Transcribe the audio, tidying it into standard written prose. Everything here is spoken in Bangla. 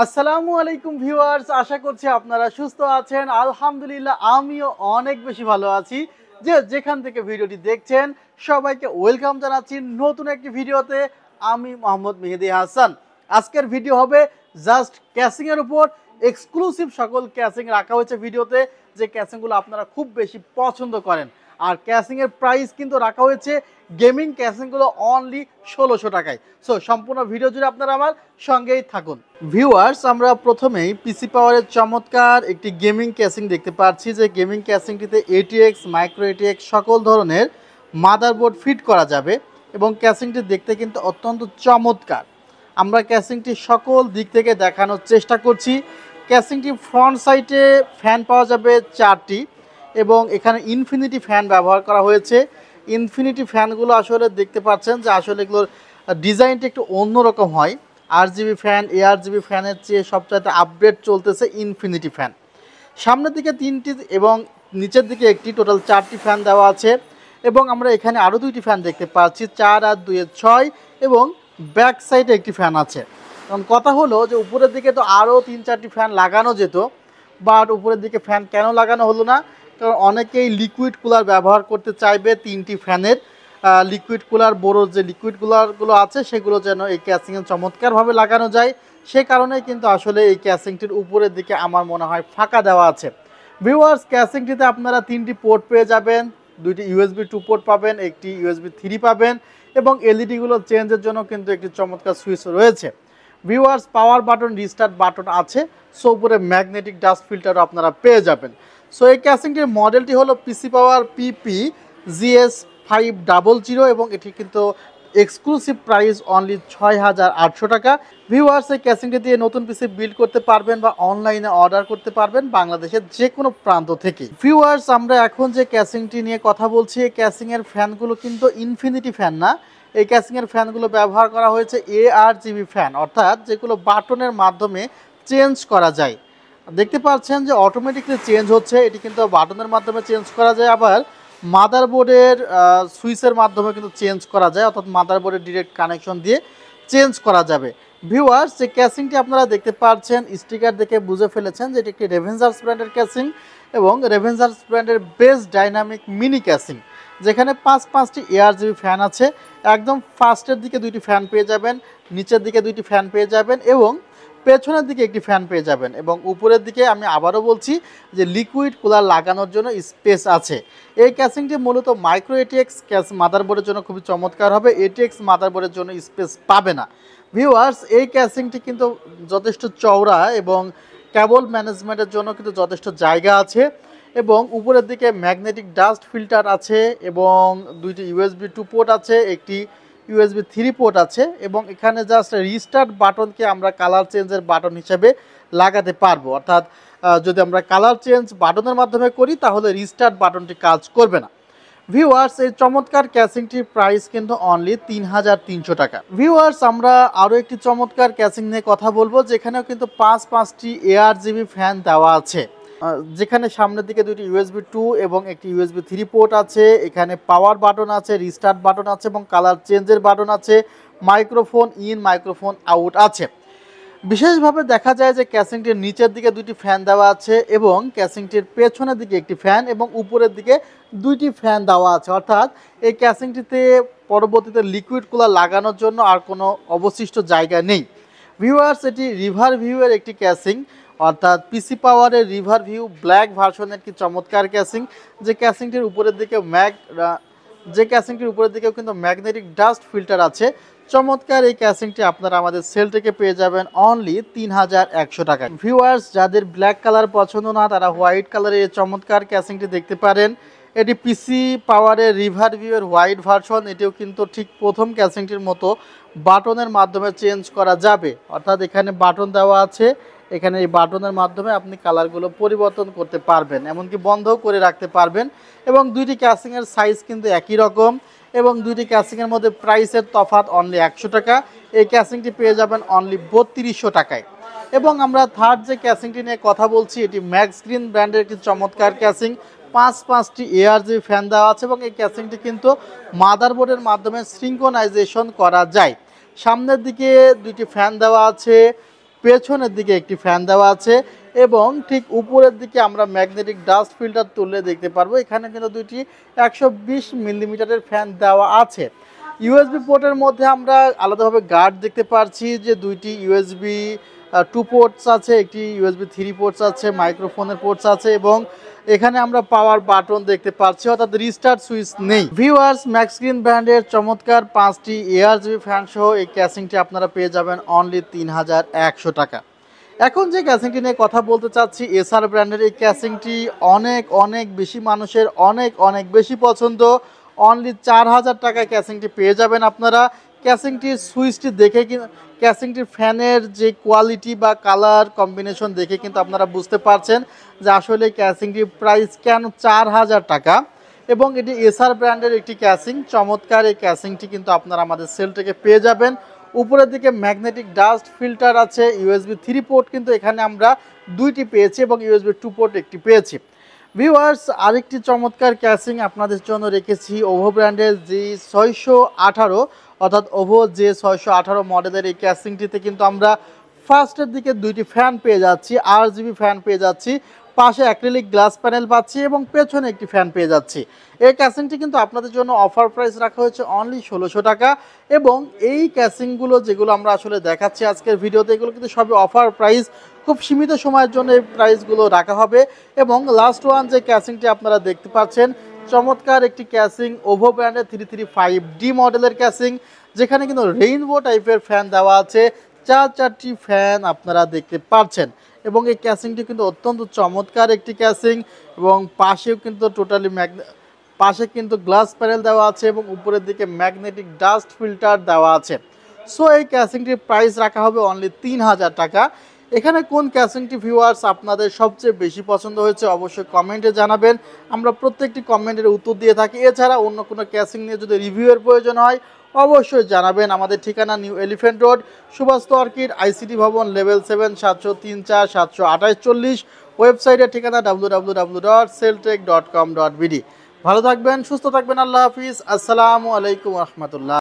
আসসালামু আলাইকুম ভিউয়ার্স, আশা করছি আপনারা সুস্থ আছেন। আলহামদুলিল্লাহ আমিও অনেক বেশি ভালো আছি। যেখান থেকে ভিডিওটি দেখছেন সবাইকে ওয়েলকাম জানাচ্ছি নতুন একটি ভিডিওতে। আমি মোহাম্মদ মেহেদি হাসান। আজকের ভিডিও হবে জাস্ট ক্যাসিং এর উপর। এক্সক্লুসিভ সকল ক্যাসিং রাখা হয়েছে ভিডিওতে, যে ক্যাসিংগুলো আপনারা খুব বেশি পছন্দ করেন। আর ক্যাসিং এর প্রাইস কিন্তু রাখা হয়েছে গেমিং ক্যাসিংগুলো অনলি ১৬০০ টাকায়। সো সম্পূর্ণ ভিডিও জুড়ে আপনারা আমার সঙ্গেই থাকুন। ভিউয়ার্স, আমরা প্রথমেই পিসি পাওয়ারের চমৎকার একটি গেমিং ক্যাসিং দেখতে পাচ্ছি, যে গেমিং ক্যাসিংটিতে ATX মাইক্রো ATX সকল ধরনের মাদারবোর্ড ফিট করা যাবে এবং ক্যাসিংটি দেখতে কিন্তু অত্যন্ত চমৎকার। আমরা ক্যাসিংটি সকল দিক থেকে দেখানোর চেষ্টা করছি। ক্যাসিংটি ফ্রন্ট সাইডে ফ্যান পাওয়া যাবে 4টি এবং এখানে ইনফিনিটি ফ্যান ব্যবহার করা হয়েছে। ইনফিনিটি ফ্যানগুলো আসলে দেখতে পাচ্ছেন যে আসলে এগুলোর ডিজাইনটা একটু অন্যরকম হয়। RGB ফ্যান ARGB ফ্যানের চেয়ে সবচাইতে আপডেট চলতেছে ইনফিনিটি ফ্যান। সামনের দিকে 3টি এবং নিচের দিকে একটি, টোটাল 4টি ফ্যান দেওয়া আছে। এবং আমরা এখানে আরও 2টি ফ্যান দেখতে পাচ্ছি, 4 আর 2 6, এবং ব্যাক সাইডে একটি ফ্যান আছে। কারণ কথা হলো যে উপরের দিকে তো আরও 3-4টি ফ্যান লাগানো যেত, বাট উপরের দিকে ফ্যান কেন লাগানো হলো না? কারণ অনেকেই লিকুইড কুলার ব্যবহার করতে চাইবে 3টি ফ্যানের। লিকুইড কুলার, বড় যে লিকুইড কুলারগুলো আছে সেগুলো যেন এই ক্যাসিংয়ে চমৎকারভাবে লাগানো যায়, সে কারণেই কিন্তু আসলে এই ক্যাসিংটির উপরের দিকে আমার মনে হয় ফাঁকা দেওয়া আছে। ভিউয়ার্স, ক্যাসিংটিতে আপনারা 3টি পোর্ট পেয়ে যাবেন, 2টি USB 2 পোর্ট পাবেন, একটি USB 3 পাবেন এবং এলইডিগুলো চেঞ্জের জন্য কিন্তু একটি চমৎকার সুইচ রয়েছে। Viewers, power button, restart button আছে। সো উপরে ম্যাগনেটিক ডাস্ট ফিল্টারও আপনারা পেয়ে যাবেন। সো এই ক্যাসিংটির মডেলটি হলো পিসি পাওয়ার PP-GS500 এবং এটি কিন্তু এক্সক্লুসিভ প্রাইস অনলি ৬,৮০০ টাকা। ভিউয়ার্স, এই ক্যাসিংটি দিয়ে নতুন পিসি বিল্ড করতে পারবেন বা অনলাইনে অর্ডার করতে পারবেন বাংলাদেশের যে কোনো প্রান্ত থেকে। ভিউয়ার্স, আমরা এখন যে ক্যাসিংটি নিয়ে কথা বলছি, এই ক্যাসিংয়ের ফ্যানগুলো কিন্তু ইনফিনিটি ফ্যান না। এই ক্যাসিংয়ের ফ্যানগুলো ব্যবহার করা হয়েছে ARGB ফ্যান, অর্থাৎ যেগুলো বাটনের মাধ্যমে চেঞ্জ করা যায়। দেখতে পাচ্ছেন যে অটোমেটিকলি চেঞ্জ হচ্ছে, এটি কিন্তু বাটনের মাধ্যমে চেঞ্জ করা যায়, আবার মাদারবোর্ডের সুইচের মাধ্যমে কিন্তু চেঞ্জ করা যায়, অর্থাৎ মাদারবোর্ডের ডিরেক্ট কানেকশন দিয়ে চেঞ্জ করা যাবে। ভিউয়ার্স, যে ক্যাসিংটি আপনারা দেখতে পাচ্ছেন, স্টিকার দেখে বুঝে ফেলেছেন যে এটি একটি রেভেনজার্স ব্র্যান্ডের ক্যাসিং এবং রেভেনজার্স ব্র্যান্ডের বেস্ট ডাইনামিক মিনি ক্যাসিং, যেখানে 5টি ARGB ফ্যান আছে। একদম ফার্স্টের দিকে 2টি ফ্যান পেয়ে যাবেন, নিচের দিকে 2টি ফ্যান পেয়ে যাবেন এবং পেছনের দিকে একটি ফ্যান পেয়ে যাবেন এবং উপরের দিকে আমি আবারও বলছি যে লিকুইড কুলার লাগানোর জন্য স্পেস আছে। এই ক্যাসিংটি মূলত মাইক্রো ATX মাদারবোর্ডের জন্য খুবই চমৎকার হবে, ATX মাদারবোর্ডের জন্য স্পেস পাবে না। ভিউয়ার্স, এই ক্যাসিংটি কিন্তু যথেষ্ট চওড়া এবং কেবল ম্যানেজমেন্টের জন্য কিন্তু যথেষ্ট জায়গা আছে এবং উপরের দিকে ম্যাগনেটিক ডাস্ট ফিল্টার আছে এবং 2টি USB 2 পোর্ট আছে, একটি USB 3 পোর্ট আছে এবং এখানে জাস্ট রিস্টার্ট বাটনকে আমরা কালার চেঞ্জের বাটন হিসেবে লাগাতে পারবো। অর্থাৎ যদি আমরা কালার চেঞ্জ বাটনের মাধ্যমে করি তাহলে রিস্টার্ট বাটনটি কাজ করবে না। ভিউয়ার্স, এই চমৎকার ক্যাসিংটির প্রাইস কিন্তু অনলি ৩,৩০০ টাকা। ভিউয়ার্স, আমরা আরও একটি চমৎকার ক্যাসিং নিয়ে কথা বলবো, যেখানেও কিন্তু 5টি ARGB ফ্যান দেওয়া আছে, যেখানে সামনের দিকে 2টি USB 2 এবং একটি USB 3 পোর্ট আছে। এখানে পাওয়ার বাটন আছে, রিস্টার্ট বাটন আছে এবং কালার চেঞ্জের বাটন আছে, মাইক্রোফোন ইন মাইক্রোফোন আউট আছে। বিশেষভাবে দেখা যায় যে ক্যাসিংটির নিচের দিকে 2টি ফ্যান দেওয়া আছে এবং ক্যাসিংটির পেছনের দিকে একটি ফ্যান এবং উপরের দিকে 2টি ফ্যান দেওয়া আছে, অর্থাৎ এই ক্যাসিংটিতে পরবর্তীতে লিকুইড কুলার লাগানোর জন্য আর কোনো অবশিষ্ট জায়গা নেই। ভিউয়ার্স, এটি রিভার ভিউয়ের একটি ক্যাসিং, অর্থাৎ পিসি পাওয়ারের রিভার ভিউ ব্ল্যাক ভার্সনের একটি চমৎকার ক্যাসিং, যে ক্যাসিংটির উপরের দিকেও কিন্তু ম্যাগনেটিক ডাস্ট ফিল্টার আছে। চমৎকার এই ক্যাসিংটি আপনারা আমাদের সেল থেকে পেয়ে যাবেন অনলি ৩,১০০ টাকায়। ভিউয়ার্স, যাদের ব্ল্যাক কালার পছন্দ না তারা হোয়াইট কালারের এই চমৎকার ক্যাসিংটি দেখতে পারেন। এটি পিসি পাওয়ারের রিভার ভিউয়ের হোয়াইট ভার্সন। এটিও কিন্তু ঠিক প্রথম ক্যাসিংটির মতো বাটনের মাধ্যমে চেঞ্জ করা যাবে, অর্থাৎ এখানে বাটন দেওয়া আছে, এখানে এই বাটনের মাধ্যমে আপনি কালারগুলো পরিবর্তন করতে পারবেন, এমনকি বন্ধও করে রাখতে পারবেন। এবং 2টি ক্যাসিংয়ের সাইজ কিন্তু একই রকম এবং 2টি ক্যাসিংয়ের মধ্যে প্রাইসের তফাৎ অনলি 100 টাকা। এই ক্যাসিংটি পেয়ে যাবেন অনলি ৩২০০ টাকায়। এবং আমরা থার্ড যে ক্যাসিংটি নিয়ে কথা বলছি, এটি ম্যাক্স গ্রিন ব্র্যান্ডের একটি চমৎকার ক্যাসিং। 5টি ARGB ফ্যান দেওয়া আছে এবং এই ক্যাসিংটি কিন্তু মাদারবোর্ডের মাধ্যমে সিঙ্ক্রোনাইজেশন করা যায়। সামনের দিকে 2টি ফ্যান দেওয়া আছে, পেছনের দিকে একটি ফ্যান দেওয়া আছে এবং ঠিক উপরের দিকে আমরা ম্যাগনেটিক ডাস্ট ফিল্টার তুললে দেখতে পারবো এখানে কিন্তু দুইটি 120 মিলিমিটারের ফ্যান দেওয়া আছে। ইউএসবি পোর্টের মধ্যে আমরা আলাদাভাবে গার্ড দেখতে পাচ্ছি যে দুইটি ইউএসবি 2 পোর্টস আছে, একটি ইউএসবি 3 পোর্টস আছে, মাইক্রোফোনের পোর্টস আছে এবং এখানে আমরা পাওয়ার বাটন দেখতে পাচ্ছি, অর্থাৎ রিস্টার্ট সুইচ নেই। ভিউয়ার্স, ম্যাক্সগ্রিন ব্র্যান্ডের চমৎকার 5টি এআরজিবি ফ্যান সহ এই ক্যাসিংটি আপনারা পেয়ে যাবেন অনলি 3100 টাকা। এখন যে ক্যাসিংটি নিয়ে কথা বলতে চাচ্ছি, এসআর ব্র্যান্ডের এই ক্যাসিংটি অনেক বেশি মানুষের অনেক বেশি পছন্দ। অনলি 4000 টাকায় ক্যাসিংটি পেয়ে যাবেন আপনারা। ক্যাসিংটির সুইচটি দেখে ক্যাসিংটির ফ্যানের যে কোয়ালিটি বা কালার কম্বিনেশন দেখে কিন্তু আপনারা বুঝতে পারছেন যে আসলে ক্যাসিংটির প্রাইস কেন 4000 টাকা। এবং এটি এসআর ব্র্যান্ডের একটি ক্যাসিং, চমৎকার এই ক্যাসিংটি কিন্তু আপনারা আমাদের সেল থেকে পেয়ে যাবেন। উপরের দিকে ম্যাগনেটিক ডাস্ট ফিল্টার আছে, ইউএসবি 3 পোর্ট কিন্তু এখানে আমরা দুইটি পেয়েছি এবং ইউএসবি 2 পোর্ট একটি পেয়েছি। ভিউয়ার্স, আরেকটি চমৎকার ক্যাসিং আপনাদের জন্য রেখেছি ওভো ব্র্যান্ডের G618, অর্থাৎ ওভো J618 মডেলের এই ক্যাসিংটিতে কিন্তু আমরা ফার্স্টের দিকে দুইটি ফ্যান পেয়ে যাচ্ছি, আরজিবি ফ্যান পেয়ে যাচ্ছি, পাশে অ্যাক্রিলিক গ্লাস প্যানেল পাচ্ছি এবং পেছনে একটি ফ্যান পেয়ে যাচ্ছি। এই ক্যাসিংটি কিন্তু আপনাদের জন্য অফার প্রাইস রাখা হয়েছে অনলি 1600 টাকা। এবং এই ক্যাসিংগুলো যেগুলো আমরা আসলে দেখাচ্ছি আজকের ভিডিওতে, এগুলো কিন্তু সবই অফার প্রাইস, খুব সীমিত সময়ের জন্য এই প্রাইসগুলো রাখা হবে। এবং লাস্ট ওয়ান যে ক্যাসিংটি আপনারা দেখতে পাচ্ছেন, চমৎকার একটি ক্যাসিং ওভো ব্র্যান্ডের 335D মডেলের ক্যাসিং, যেখানে কিন্তু রেইনবো টাইপের ফ্যান দেওয়া আছে, 4টি ফ্যান আপনারা দেখতে পাচ্ছেন। এবং এই ক্যাসিংটি কিন্তু অত্যন্ত চমৎকার একটি ক্যাসিং এবং পাশেও কিন্তু পাশে কিন্তু গ্লাস প্যানেল দেওয়া আছে এবং উপরের দিকে ম্যাগনেটিক ডাস্ট ফিল্টার দেওয়া আছে। সো এই ক্যাসিংটির প্রাইস রাখা হবে অনলি 3000 টাকা। এখানে কোন ক্যাসিংটি ভিউয়ার্স আপনাদের সবচেয়ে বেশি পছন্দ হয়েছে অবশ্যই কমেন্টে জানাবেন, আমরা প্রত্যেকটি কমেন্টের উত্তর দিয়ে থাকি। এছাড়া অন্য কোনো ক্যাসিং নিয়ে যদি রিভিউয়ের প্রয়োজন হয় অবশ্যই জানাবেন। আমাদের ঠিকানা new elephant road, Subhash orchid, ICT ভবন, লেভেল 7, 703 728 40। ওয়েবসাইটের ঠিকানা www.celltech.com.bd। ভালো থাকবেন, সুস্থ থাকবেন, আল্লাহ হাফিজ, আসসালামু আলাইকুম রহমতুল্লাহ।